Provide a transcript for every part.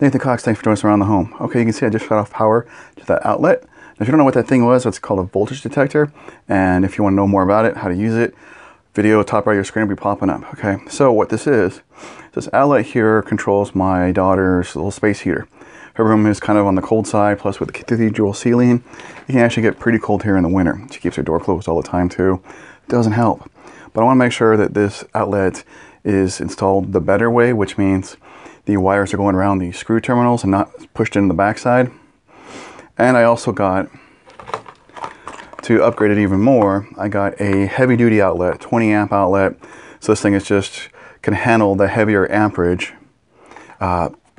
Nathan Cox, thanks for joining us around the home. Okay, you can see I just shut off power to that outlet. Now, if you don't know what that thing was, it's called a voltage detector. And if you want to know more about it, how to use it, video top right of your screen will be popping up. Okay, so what this is, this outlet here controls my daughter's little space heater. Her room is kind of on the cold side, plus with the cathedral ceiling, it can actually get pretty cold here in the winter. She keeps her door closed all the time too. It doesn't help. But I want to make sure that this outlet is installed the better way, which means the wires are going around the screw terminals and not pushed into the backside. And I also got, to upgrade it even more, I got a heavy duty outlet, 20 amp outlet. So this thing is just can handle the heavier amperage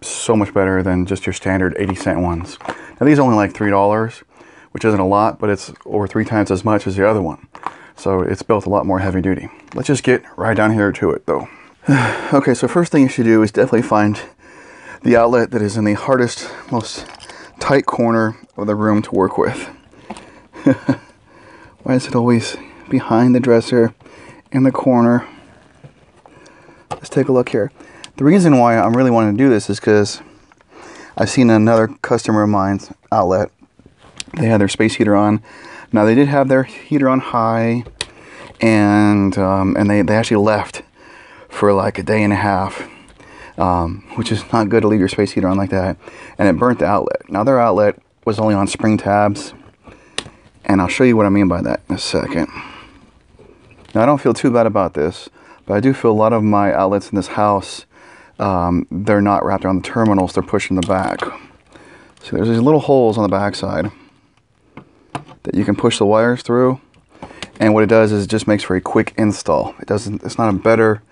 so much better than just your standard 80-cent ones. Now these are only like $3, which isn't a lot, but it's over 3 times as much as the other one. So it's built a lot more heavy duty. Let's just get right down here to it though. Okay, so first thing you should do is definitely find the outlet that is in the hardest, most tight corner of the room to work with. Why is it always behind the dresser in the corner? Let's take a look here. The reason why I'm really wanting to do this is because I've seen another customer of mine's outlet. They had their space heater on. Now they did have their heater on high, and they actually left for like a day and a half, which is not good to leave your space heater on like that. And it burnt the outlet. Now their outlet was only on spring tabs, and I'll show you what I mean by that in a second. Now I don't feel too bad about this, but I do feel a lot of my outlets in this house, they're not wrapped around the terminals, they're pushed in the back. So there's these little holes on the back side that you can push the wires through, and what it does is it just makes for a quick install. It's not a better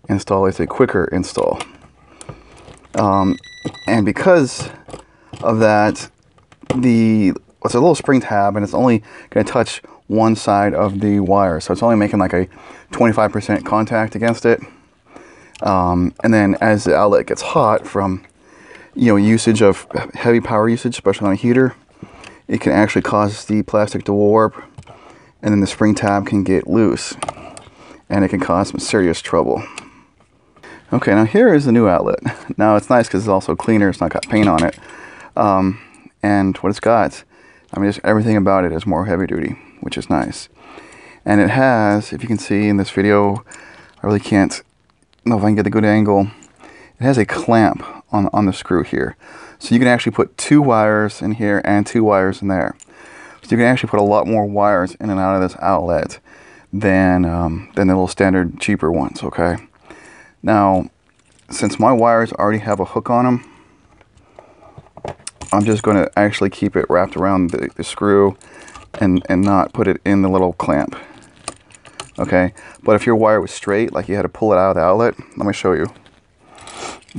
install, it's a quicker install. And because of that, it's a little spring tab, and it's only going to touch one side of the wire, so it's only making like a 25% contact against it. And then as the outlet gets hot from usage of heavy power usage, especially on a heater, it can actually cause the plastic to warp, and then the spring tab can get loose, and it can cause some serious trouble. Okay, now here is the new outlet. Now it's nice because it's also cleaner, it's not got paint on it. And what it's got, I mean, just everything about it is more heavy duty, which is nice. And it has, if you can see in this video, I really can't know if I can get a good angle, it has a clamp on the screw here. So you can actually put 2 wires in here and 2 wires in there. So you can actually put a lot more wires in and out of this outlet than the little standard cheaper ones, okay? Now, since my wires already have a hook on them, I'm just going to actually keep it wrapped around the screw and not put it in the little clamp. Okay, but if your wire was straight, like you had to pull it out of the outlet, let me show you.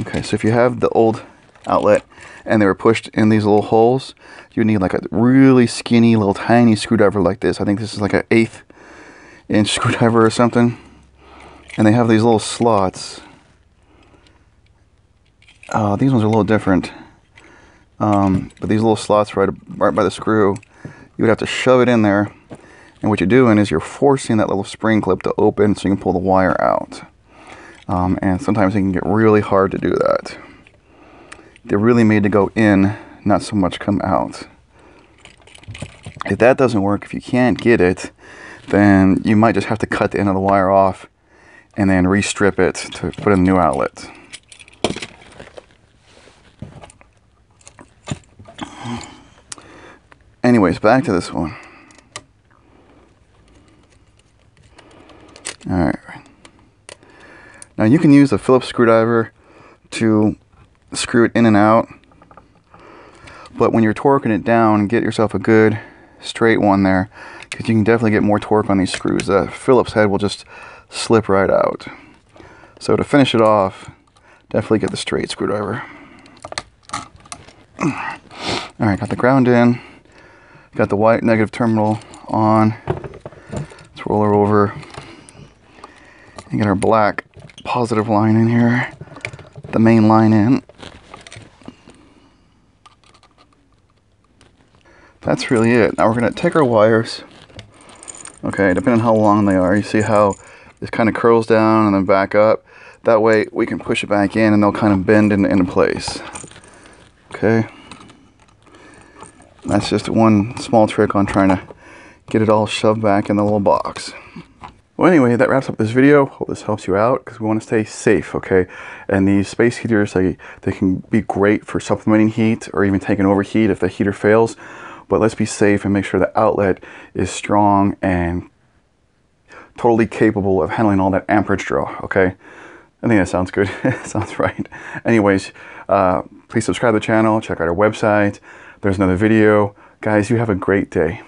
Okay, so if you have the old outlet and they were pushed in these little holes, you need like a really skinny little tiny screwdriver like this. I think this is like an 1/8 inch screwdriver or something. And they have these little slots. These ones are a little different. But these little slots right by the screw, you would have to shove it in there. And what you're doing is you're forcing that little spring clip to open so you can pull the wire out. And sometimes it can get really hard to do that. They're really made to go in, not so much come out. If that doesn't work, if you can't get it, then you might just have to cut the end of the wire off and then re-strip it to put in a new outlet. Anyways, back to this one. Alright. Now you can use a Phillips screwdriver to screw it in and out, but when you're torquing it down, get yourself a good straight one there, because you can definitely get more torque on these screws. The Phillips head will just slip right out. So to finish it off, definitely get the straight screwdriver. Alright, got the ground in, got the white negative terminal on. Let's roll her over and get our black positive line in here, the main line in. That's really it. Now we're going to take our wires, okay, depending on how long they are. You see how this kind of curls down and then back up? That way we can push it back in and they'll kind of bend into place. Okay. That's just one small trick on trying to get it all shoved back in the little box. Well, anyway, that wraps up this video. Hope this helps you out because we want to stay safe, okay? And these space heaters, they can be great for supplementing heat or even taking over heat if the heater fails. But let's be safe and make sure the outlet is strong and totally capable of handling all that amperage draw, okay? I think that sounds good. Sounds right. Anyways, please subscribe to the channel. Check out our website. There's another video. Guys, you have a great day.